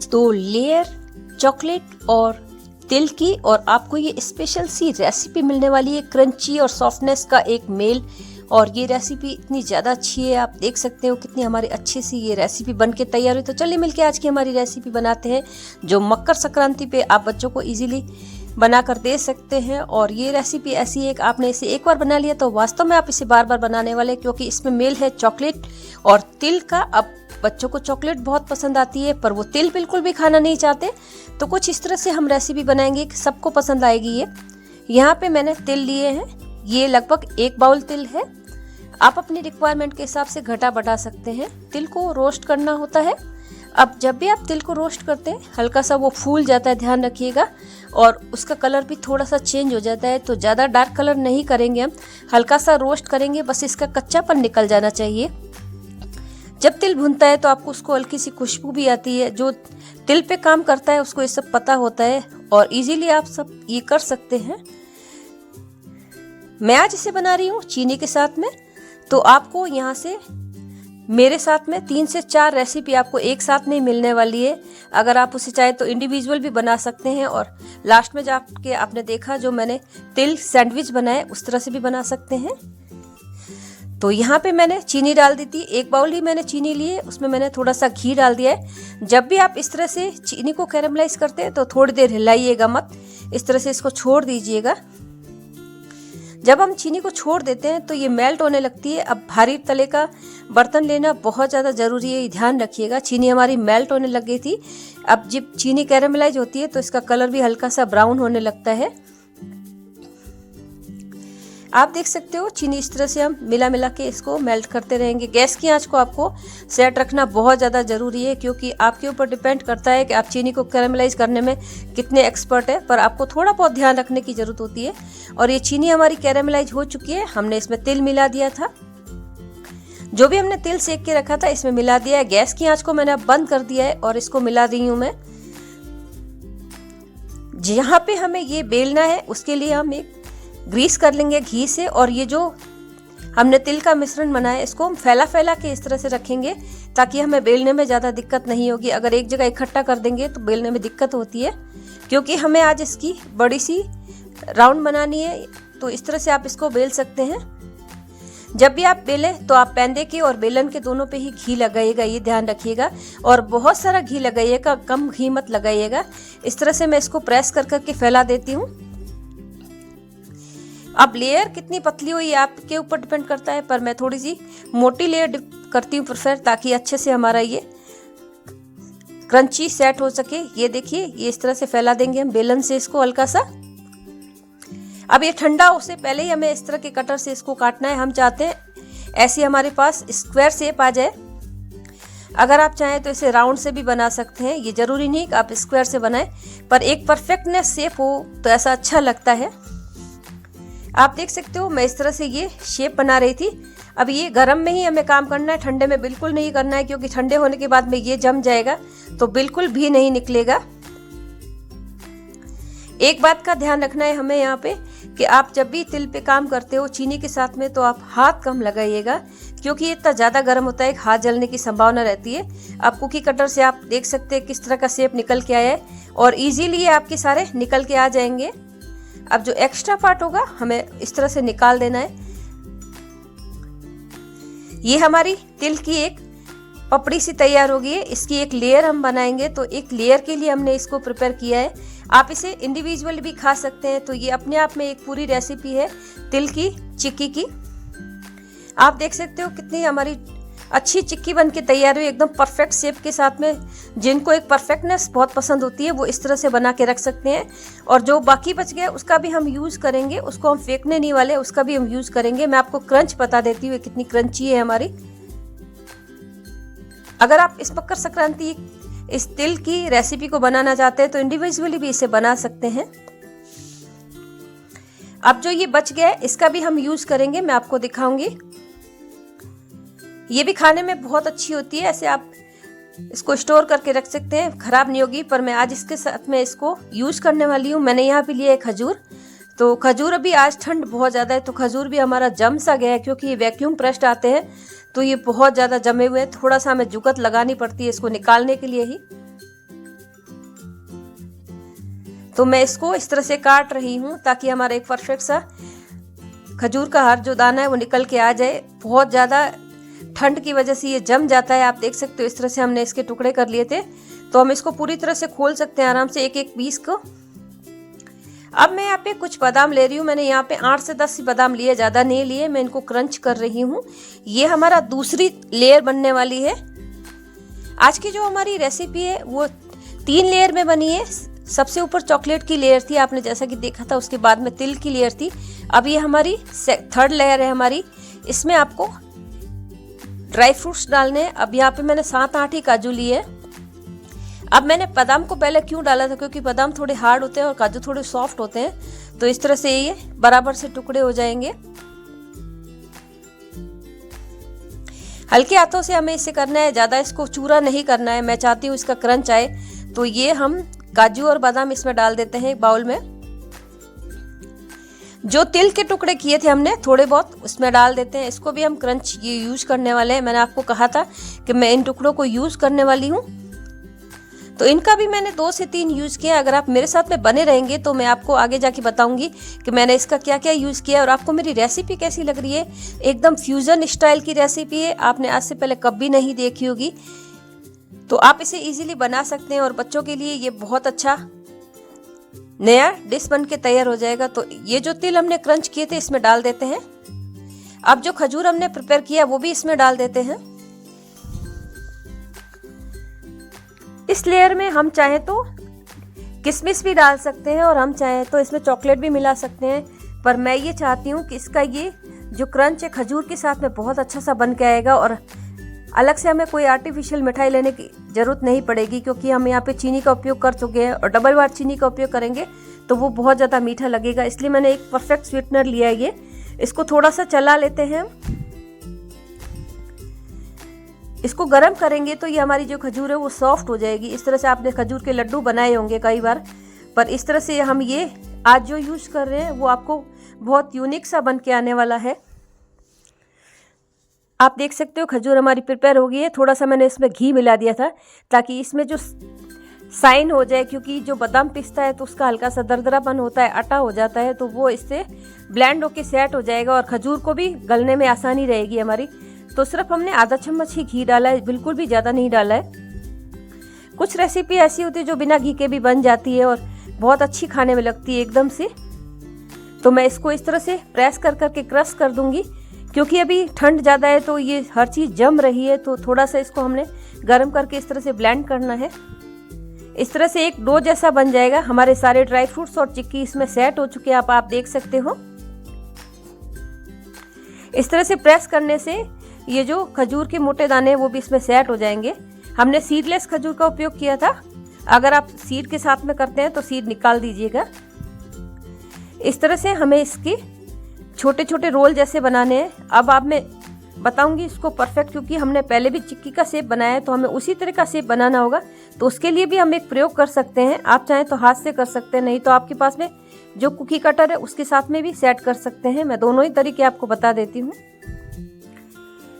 तो layer chocolate और तिल की, और आपको ये स्पेशल सी रेसिपी मिलने वाली है, क्रंची और सॉफ्टनेस का एक मेल। और ये रेसिपी इतनी ज़्यादा अच्छी है, आप देख सकते हो कितनी हमारी अच्छी सी ये रेसिपी बन के तैयार हुई। तो चलिए मिलके आज की हमारी रेसिपी बनाते हैं, जो मकर संक्रांति पे आप बच्चों को इजीली बना कर दे सकते हैं। और ये रेसिपी ऐसी है कि आपने इसे एक बार बना लिया तो वास्तव में आप इसे बार बार बनाने वाले, क्योंकि इसमें मेल है चॉकलेट और तिल का। अब बच्चों को चॉकलेट बहुत पसंद आती है, पर वो तिल बिल्कुल भी खाना नहीं चाहते, तो कुछ इस तरह से हम रेसिपी बनाएंगे कि सबको पसंद आएगी ये। यहाँ पे मैंने तिल लिए हैं, ये लगभग 1 बाउल तिल है। आप अपनी रिक्वायरमेंट के हिसाब से घटा बढ़ा सकते हैं। तिल को रोस्ट करना होता है। अब जब भी आप तिल को रोस्ट करते हैं, हल्का सा वो फूल जाता है, ध्यान रखिएगा, और उसका कलर भी थोड़ा सा चेंज हो जाता है। तो ज़्यादा डार्क कलर नहीं करेंगे हम, हल्का सा रोस्ट करेंगे, बस इसका कच्चापन निकल जाना चाहिए। जब तिल भुनता है तो आपको उसको हल्की सी खुशबू भी आती है। जो तिल पे काम करता है उसको ये सब पता होता है, और इजीली आप सब ये कर सकते हैं। मैं आज इसे बना रही हूँ चीनी के साथ में, तो आपको यहाँ से मेरे साथ में 3 से 4 रेसिपी आपको एक साथ में मिलने वाली है। अगर आप उसे चाहे तो इंडिविजुअल भी बना सकते हैं, और लास्ट में जाके आपने देखा जो मैंने तिल सैंडविच बनाए उस तरह से भी बना सकते हैं। तो यहाँ पे मैंने चीनी डाल दी थी, 1 बाउल ही मैंने चीनी ली है, उसमें मैंने थोड़ा सा घी डाल दिया है। जब भी आप इस तरह से चीनी को कैरेमलाइज करते हैं तो थोड़ी देर हिलाइएगा मत, इस तरह से इसको छोड़ दीजिएगा। जब हम चीनी को छोड़ देते हैं तो ये मेल्ट होने लगती है। अब भारी तले का बर्तन लेना बहुत ज़्यादा ज़रूरी है, ध्यान रखिएगा। चीनी हमारी मेल्ट होने लग गई थी। अब जब चीनी कैरेमलाइज होती है तो इसका कलर भी हल्का सा ब्राउन होने लगता है। आप देख सकते हो चीनी इस तरह से हम मिला मिला के इसको मेल्ट करते रहेंगे। गैस की आंच को आपको सेट रखना बहुत ज़्यादा ज़रूरी है, क्योंकि आपके ऊपर डिपेंड करता है कि आप चीनी को कैरेमलाइज करने में कितने एक्सपर्ट है, पर आपको थोड़ा बहुत ध्यान रखने की ज़रूरत होती है। और ये चीनी हमारी कैरेमलाइज हो चुकी है, हमने इसमें तिल मिला दिया था। जो भी हमने तिल सेक के रखा था इसमें मिला दिया है। गैस की आँच को मैंने अब बंद कर दिया है और इसको मिला रही हूँ मैं। जहाँ पे हमें ये बेलना है उसके लिए हम एक ग्रीस कर लेंगे घी से, और ये जो हमने तिल का मिश्रण बनाया है इसको हम फैला फैला के इस तरह से रखेंगे, ताकि हमें बेलने में ज़्यादा दिक्कत नहीं होगी। अगर एक जगह इकट्ठा कर देंगे तो बेलने में दिक्कत होती है, क्योंकि हमें आज इसकी बड़ी सी राउंड बनानी है। तो इस तरह से आप इसको बेल सकते हैं। जब भी आप बेलें तो आप पैंदे के और बेलन के दोनों पे ही घी लगाइएगा, ये ध्यान रखिएगा। और बहुत सारा घी लगाइएगा, कम घी मत लगाइएगा। इस तरह से मैं इसको प्रेस कर करके फैला देती हूँ। अब लेयर कितनी पतली हो ये आपके ऊपर डिपेंड करता है, पर मैं थोड़ी सी मोटी लेयर करती हूँ प्रेफर, ताकि अच्छे से हमारा ये क्रंची सेट हो सके। ये देखिए, ये इस तरह से फैला देंगे हम बेलन से इसको हल्का सा। अब ये ठंडा उससे पहले ही हमें इस तरह के कटर से इसको काटना है। हम चाहते हैं ऐसी हमारे पास स्क्वायर शेप आ जाए। अगर आप चाहें तो इसे राउंड से भी बना सकते हैं, ये जरूरी नहीं कि आप स्क्वायर से बनाएं, पर एक परफेक्टनेस शेप हो तो ऐसा अच्छा लगता है। आप देख सकते हो मैं इस तरह से ये शेप बना रही थी। अब ये गर्म में ही हमें काम करना है, ठंडे में बिल्कुल नहीं करना है, क्योंकि ठंडे होने के बाद में ये जम जाएगा तो बिल्कुल भी नहीं निकलेगा। एक बात का ध्यान रखना है हमें यहाँ पे कि आप जब भी तिल पे काम करते हो चीनी के साथ में, तो आप हाथ कम लगाइएगा, क्योंकि ये इतना ज़्यादा गर्म होता है, हाथ जलने की संभावना रहती है। आप कुकी कटर से आप देख सकते हैं किस तरह का शेप निकल के आया है, और इजीली ये आपके सारे निकल के आ जाएंगे। अब जो एक्स्ट्रा पार्ट होगा हमें इस तरह से निकाल देना है। ये हमारी तिल की एक पपड़ी सी तैयार होगी है। इसकी एक लेयर हम बनाएंगे, तो एक लेयर के लिए हमने इसको प्रिपेयर किया है। आप इसे इंडिविजुअल भी खा सकते हैं। तो ये अपने आप में एक पूरी रेसिपी है तिल की चिक्की की। आप देख सकते हो कितनी हमारी अच्छी चिक्की बन के तैयार हुई, एकदम परफेक्ट शेप के साथ में। जिनको एक परफेक्टनेस बहुत पसंद होती है वो इस तरह से बना के रख सकते हैं। और जो बाकी बच गया उसका भी हम यूज़ करेंगे, उसको हम फेंकने नहीं वाले, उसका भी हम यूज़ करेंगे। मैं आपको क्रंच बता देती हूँ कितनी क्रंची है हमारी। अगर आप इस मकर संक्रांति इस तिल की रेसिपी को बनाना चाहते हैं तो इंडिविजुअली भी इसे बना सकते हैं। अब जो ये बच गया है इसका भी हम यूज़ करेंगे, मैं आपको दिखाऊंगी। ये भी खाने में बहुत अच्छी होती है, ऐसे आप इसको स्टोर करके रख सकते हैं, खराब नहीं होगी। पर मैं आज इसके साथ में इसको यूज करने वाली हूँ। मैंने यहाँ पे लिया है खजूर। तो खजूर, अभी आज ठंड बहुत ज़्यादा है तो खजूर भी हमारा जम सा गया है, क्योंकि ये वैक्यूम प्रेस्ड आते हैं तो ये बहुत ज़्यादा जमे हुए हैं। थोड़ा सा हमें जुगत लगानी पड़ती है इसको निकालने के लिए ही। तो मैं इसको इस तरह से काट रही हूँ ताकि हमारा एक परफेक्ट सा खजूर का हर जो दाना है वो निकल के आ जाए। बहुत ज़्यादा ठंड की वजह से ये जम जाता है। आप देख सकते हो इस तरह से हमने इसके टुकड़े कर लिए थे। तो हम इसको पूरी तरह से खोल सकते हैं आराम से एक एक पीस को। अब मैं यहाँ पे कुछ बादाम ले रही हूँ। मैंने यहाँ पे 8 से 10 बादाम लिए, ज़्यादा नहीं लिए। मैं इनको क्रंच कर रही हूँ। ये हमारा दूसरी लेयर बनने वाली है। आज की जो हमारी रेसिपी है वो 3 लेयर में बनी है। सबसे ऊपर चॉकलेट की लेयर थी, आपने जैसा कि देखा था। उसके बाद में तिल की लेयर थी। अब ये हमारी 3rd लेयर है हमारी। इसमें आपको ड्राई फ्रूट्स डालने हैं। अब यहाँ पे मैंने 7-8 ही काजू लिए। अब मैंने बादाम को पहले क्यों डाला था, क्योंकि बादाम थोड़े हार्ड होते हैं और काजू थोड़े सॉफ्ट होते हैं। तो इस तरह से ये बराबर से टुकड़े हो जाएंगे। हल्के हाथों से हमें इसे करना है, ज़्यादा इसको चूरा नहीं करना है। मैं चाहती हूँ इसका क्रंच आए। तो ये हम काजू और बादाम इसमें डाल देते हैं एक बाउल में। जो तिल के टुकड़े किए थे हमने थोड़े बहुत, उसमें डाल देते हैं। इसको भी हम क्रंच ये यूज करने वाले हैं। मैंने आपको कहा था कि मैं इन टुकड़ों को यूज करने वाली हूँ। तो इनका भी मैंने 2 से 3 यूज़ किया। अगर आप मेरे साथ में बने रहेंगे तो मैं आपको आगे जाके बताऊंगी कि मैंने इसका क्या क्या यूज़ किया और आपको मेरी रेसिपी कैसी लग रही है। एकदम फ्यूज़न स्टाइल की रेसिपी है, आपने आज से पहले कभी नहीं देखी होगी। तो आप इसे इजीली बना सकते हैं और बच्चों के लिए ये बहुत अच्छा नया डिश बन के तैयार हो जाएगा। तो ये जो तिल हमने क्रंच किए थे इसमें डाल देते हैं। अब जो खजूर हमने प्रिपेयर किया वो भी इसमें डाल देते हैं। इस लेयर में हम चाहे तो किशमिश भी डाल सकते हैं और हम चाहे तो इसमें चॉकलेट भी मिला सकते हैं। पर मैं ये चाहती हूँ कि इसका ये जो क्रंच है खजूर के साथ में बहुत अच्छा सा बन के आएगा और अलग से हमें कोई आर्टिफिशियल मिठाई लेने की ज़रूरत नहीं पड़ेगी, क्योंकि हम यहाँ पे चीनी का उपयोग कर चुके हैं और डबल बार चीनी का उपयोग करेंगे तो वो बहुत ज़्यादा मीठा लगेगा। इसलिए मैंने एक परफेक्ट स्वीटनर लिया है ये। इसको थोड़ा सा चला लेते हैं। इसको गर्म करेंगे तो ये हमारी जो खजूर है वो सॉफ्ट हो जाएगी। इस तरह से आपने खजूर के लड्डू बनाए होंगे कई बार, पर इस तरह से हम ये आज जो यूज़ कर रहे हैं वो आपको बहुत यूनिक सा बन के आने वाला है। आप देख सकते हो खजूर हमारी प्रिपेयर हो गई है। थोड़ा सा मैंने इसमें घी मिला दिया था ताकि इसमें जो साइन हो जाए, क्योंकि जो बादाम पिसता है तो उसका हल्का सा दरदरापन होता है, आटा हो जाता है, तो वो इससे ब्लेंड होके सेट हो जाएगा और खजूर को भी गलने में आसानी रहेगी हमारी। तो सिर्फ हमने आधा चम्मच ही घी डाला है, बिल्कुल भी ज़्यादा नहीं डाला है। कुछ रेसिपी ऐसी होती है जो बिना घी के भी बन जाती है और बहुत अच्छी खाने में लगती है एकदम से। तो मैं इसको इस तरह से प्रेस कर करके क्रश कर दूंगी, क्योंकि अभी ठंड ज़्यादा है तो ये हर चीज़ जम रही है। तो थोड़ा सा इसको हमने गर्म करके इस तरह से ब्लेंड करना है। इस तरह से एक डो जैसा बन जाएगा। हमारे सारे ड्राई फ्रूट्स और चिक्की इसमें सेट हो चुके हैं, आप देख सकते हो। इस तरह से प्रेस करने से ये जो खजूर के मोटे दाने वो भी इसमें सेट हो जाएंगे। हमने सीडलेस खजूर का उपयोग किया था। अगर आप सीड के साथ में करते हैं तो सीड निकाल दीजिएगा। इस तरह से हमें इसके छोटे छोटे रोल जैसे बनाने हैं। अब आप मैं बताऊंगी इसको परफेक्ट, क्योंकि हमने पहले भी चिक्की का शेप बनाया है तो हमें उसी तरह का शेप बनाना होगा। तो उसके लिए भी हम एक प्रयोग कर सकते हैं। आप चाहें तो हाथ से कर सकते हैं, नहीं तो आपके पास में जो कुकी कटर है उसके साथ में भी सेट कर सकते हैं। मैं दोनों ही तरीके आपको बता देती हूँ।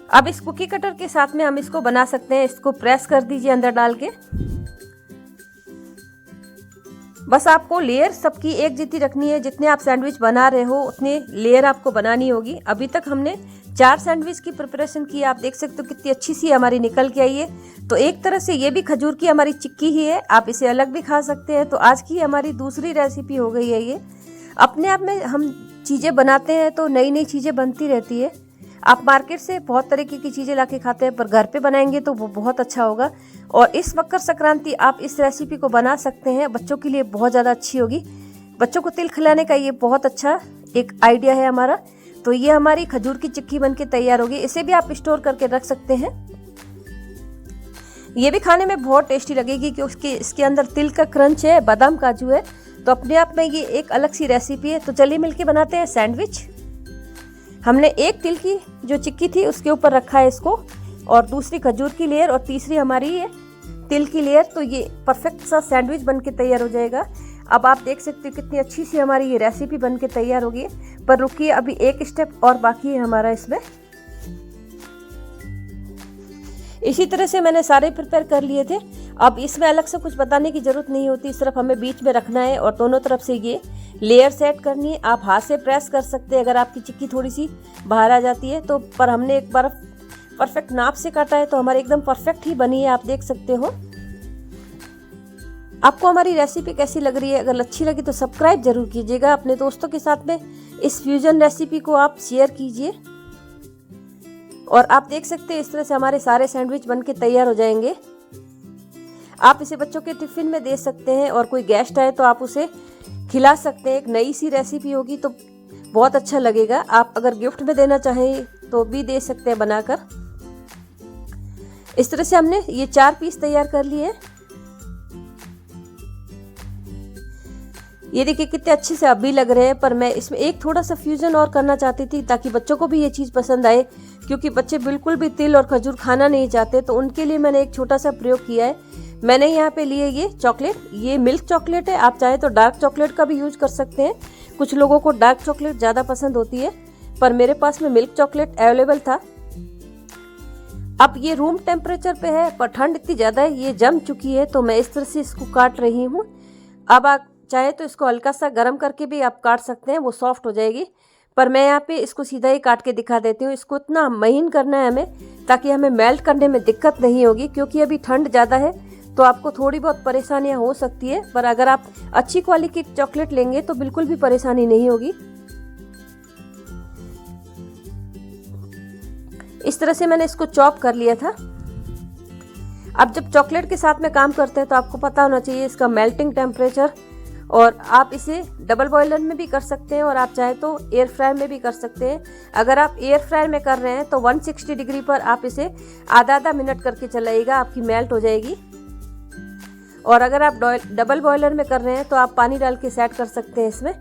अब इस कुकी कटर के साथ में हम इसको बना सकते हैं। इसको प्रेस कर दीजिए अंदर डाल के। बस आपको लेयर सबकी एक जितनी रखनी है। जितने आप सैंडविच बना रहे हो उतने लेयर आपको बनानी होगी। अभी तक हमने 4 सैंडविच की प्रिपरेशन की। आप देख सकते हो कितनी अच्छी सी हमारी निकल के आई है। तो एक तरह से ये भी खजूर की हमारी चिक्की ही है, आप इसे अलग भी खा सकते हैं। तो आज की हमारी दूसरी रेसिपी हो गई है ये। अपने आप में हम चीज़ें बनाते हैं तो नई नई चीज़ें बनती रहती है। आप मार्केट से बहुत तरीके की चीज़ें ला के खाते हैं, पर घर पे बनाएंगे तो वो बहुत अच्छा होगा। और इस मकर संक्रांति आप इस रेसिपी को बना सकते हैं, बच्चों के लिए बहुत ज़्यादा अच्छी होगी। बच्चों को तिल खिलाने का ये बहुत अच्छा एक आइडिया है हमारा। तो ये हमारी खजूर की चिक्की बनके तैयार होगी। इसे भी आप स्टोर करके रख सकते हैं। ये भी खाने में बहुत टेस्टी लगेगी, क्योंकि इसके अंदर तिल का क्रंच है, बादाम काजू है। तो अपने आप में ये एक अलग सी रेसिपी है। तो चलिए मिलके बनाते हैं सैंडविच। हमने एक तिल की जो चिक्की थी उसके ऊपर रखा है इसको, और दूसरी खजूर की लेयर और तीसरी हमारी है तिल की लेयर। तो ये परफेक्ट सा सैंडविच बनके तैयार हो जाएगा। अब आप देख सकते हो कितनी अच्छी सी हमारी ये रेसिपी बनके तैयार होगी। पर रुकिए, अभी एक स्टेप और बाकी है हमारा इसमें। इसी तरह से मैंने सारे प्रिपेयर कर लिए थे। अब इसमें अलग से कुछ बताने की ज़रूरत नहीं होती, सिर्फ हमें बीच में रखना है और दोनों तरफ से ये लेयर सेट करनी है। आप हाथ से प्रेस कर सकते हैं अगर आपकी चिक्की थोड़ी सी बाहर आ जाती है तो, पर हमने एक बार परफेक्ट नाप से काटा है तो हमारी एकदम परफेक्ट ही बनी है, आप देख सकते हो। आपको हमारी रेसिपी कैसी लग रही है? अगर अच्छी लगी तो सब्सक्राइब जरूर कीजिएगा, अपने दोस्तों के साथ में इस फ्यूजन रेसिपी को आप शेयर कीजिए। और आप देख सकते हैं इस तरह से हमारे सारे सैंडविच बनके तैयार हो जाएंगे। आप इसे बच्चों के टिफिन में दे सकते हैं और कोई गेस्ट आए तो आप उसे खिला सकते हैं। एक नई सी रेसिपी होगी तो बहुत अच्छा लगेगा। आप अगर गिफ्ट में देना चाहें तो भी दे सकते हैं बनाकर। इस तरह से हमने ये 4 पीस तैयार कर लिए हैं। ये देखिए कितने अच्छे से अभी लग रहे हैं, पर मैं इसमें एक थोड़ा सा फ्यूजन और करना चाहती थी ताकि बच्चों को भी ये चीज़ पसंद आए, क्योंकि बच्चे बिल्कुल भी तिल और खजूर खाना नहीं चाहते। तो उनके लिए मैंने एक छोटा सा प्रयोग किया है। मैंने यहाँ पे लिए ये चॉकलेट, ये मिल्क चॉकलेट है। आप चाहे तो डार्क चॉकलेट का भी यूज कर सकते हैं। कुछ लोगों को डार्क चॉकलेट ज़्यादा पसंद होती है, पर मेरे पास में मिल्क चॉकलेट अवेलेबल था। अब ये रूम टेम्परेचर पे है, पर ठंड इतनी ज़्यादा है, ये जम चुकी है, तो मैं इस तरह से इसको काट रही हूँ। अब आप चाहे तो इसको हल्का सा गर्म करके भी आप काट सकते हैं, वो सॉफ्ट हो जाएगी। पर मैं यहाँ पे इसको सीधा ही काट के दिखा देती हूँ। इसको इतना महीन करना है हमें ताकि हमें मेल्ट करने में दिक्कत नहीं होगी, क्योंकि अभी ठंड ज़्यादा है तो आपको थोड़ी बहुत परेशानियाँ हो सकती है। पर अगर आप अच्छी क्वालिटी की चॉकलेट लेंगे तो बिल्कुल भी परेशानी नहीं होगी। इस तरह से मैंने इसको चॉप कर लिया था। अब जब चॉकलेट के साथ में काम करते हैं तो आपको पता होना चाहिए इसका मेल्टिंग टेम्परेचर, और आप इसे डबल बॉयलर में भी कर सकते हैं और आप चाहे तो एयर फ्रायर में भी कर सकते हैं। अगर आप एयर फ्रायर में कर रहे हैं तो 160 डिग्री पर आप इसे आधा मिनट करके चलाइएगा, आपकी मेल्ट हो जाएगी। और अगर आप डबल बॉयलर में कर रहे हैं तो आप पानी डाल के सेट कर सकते हैं इसमें।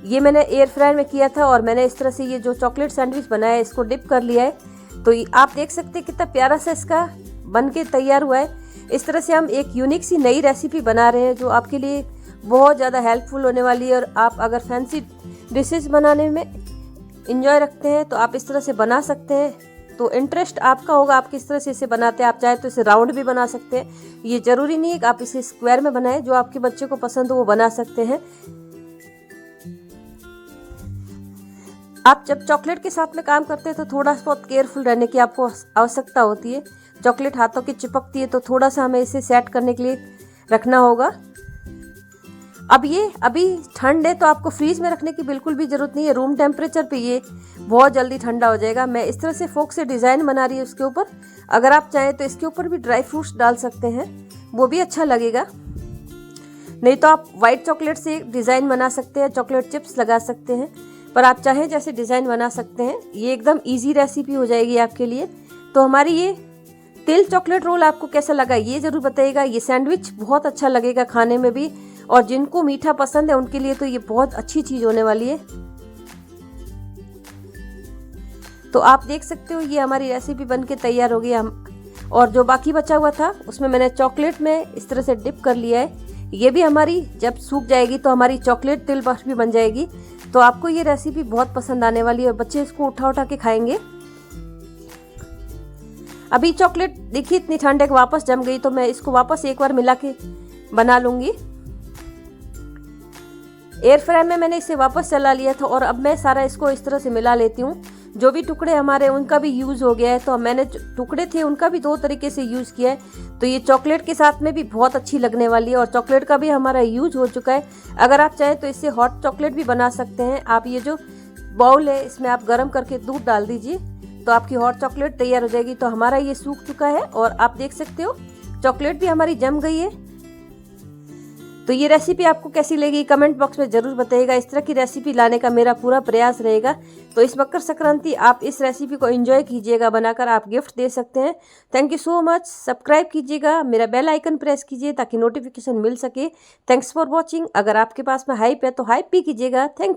ये मैंने एयर फ्रायर में किया था और मैंने इस तरह से ये जो चॉकलेट सैंडविच बनाया है इसको डिप कर लिया है। तो आप देख सकते हैं कितना प्यारा सा इसका बन के तैयार हुआ है। इस तरह से हम एक यूनिक सी नई रेसिपी बना रहे हैं जो आपके लिए बहुत ज़्यादा हेल्पफुल होने वाली है। और आप अगर फैंसी डिशेस बनाने में इंजॉय रखते हैं तो आप इस तरह से बना सकते हैं। तो इंटरेस्ट आपका होगा आप किस तरह से इसे बनाते हैं। आप चाहे तो इसे राउंड भी बना सकते हैं, ये ज़रूरी नहीं है कि आप इसे स्क्वायर में बनाएं। जो आपके बच्चे को पसंद हो वो बना सकते हैं। आप जब चॉकलेट के साथ में काम करते हैं तो थोड़ा बहुत केयरफुल रहने की आपको आवश्यकता होती है। चॉकलेट हाथों की चिपकती है तो थोड़ा सा हमें इसे सेट करने के लिए रखना होगा। अब ये अभी ठंड है तो आपको फ्रीज में रखने की बिल्कुल भी ज़रूरत नहीं है। रूम टेम्परेचर पे ये बहुत जल्दी ठंडा हो जाएगा। मैं इस तरह से फोक से डिज़ाइन बना रही हूँ उसके ऊपर। अगर आप चाहें तो इसके ऊपर भी ड्राई फ्रूट्स डाल सकते हैं, वो भी अच्छा लगेगा। नहीं तो आप वाइट चॉकलेट से डिज़ाइन बना सकते हैं, चॉकलेट चिप्स लगा सकते हैं, पर आप चाहें जैसे डिज़ाइन बना सकते हैं। ये एकदम ईजी रेसिपी हो जाएगी आपके लिए। तो हमारी ये तिल चॉकलेट रोल आपको कैसा लगा ये ज़रूर बताइएगा। ये सैंडविच बहुत अच्छा लगेगा खाने में भी, और जिनको मीठा पसंद है उनके लिए तो ये बहुत अच्छी चीज़ होने वाली है। तो आप देख सकते हो ये हमारी रेसिपी बनके तैयार हो गई। और जो बाकी बचा हुआ था उसमें मैंने चॉकलेट में इस तरह से डिप कर लिया है। ये भी हमारी जब सूख जाएगी तो हमारी चॉकलेट तिल बर्फी बन जाएगी। तो आपको ये रेसिपी बहुत पसंद आने वाली है और बच्चे इसको उठा के खाएंगे। अभी चॉकलेट देखिए इतनी ठंड है कि वापस जम गई, तो मैं इसको वापस एक बार मिला के बना लूँगी। एयर फ्रायर में मैंने इसे वापस चला लिया था और अब मैं सारा इसको इस तरह से मिला लेती हूँ। जो भी टुकड़े हमारे उनका भी यूज़ हो गया है, तो मैंने टुकड़े थे उनका भी 2 तरीके से यूज़ किया है। तो ये चॉकलेट के साथ में भी बहुत अच्छी लगने वाली है और चॉकलेट का भी हमारा यूज हो चुका है। अगर आप चाहें तो इससे हॉट चॉकलेट भी बना सकते हैं। आप ये जो बाउल है इसमें आप गर्म करके दूध डाल दीजिए तो आपकी हॉट चॉकलेट तैयार हो जाएगी। तो हमारा ये सूख चुका है और आप देख सकते हो चॉकलेट भी हमारी जम गई है। तो ये रेसिपी आपको कैसी लगी कमेंट बॉक्स में ज़रूर बताइएगा। इस तरह की रेसिपी लाने का मेरा पूरा प्रयास रहेगा। तो इस मकर संक्रांति आप इस रेसिपी को एंजॉय कीजिएगा, बनाकर आप गिफ्ट दे सकते हैं। Thank you so much. Subscribe कीजिएगा, मेरा बेल आइकन प्रेस कीजिए ताकि नोटिफिकेशन मिल सके। Thanks for watching. अगर आपके पास में हाइप है तो हाइप भी कीजिएगा। थैंक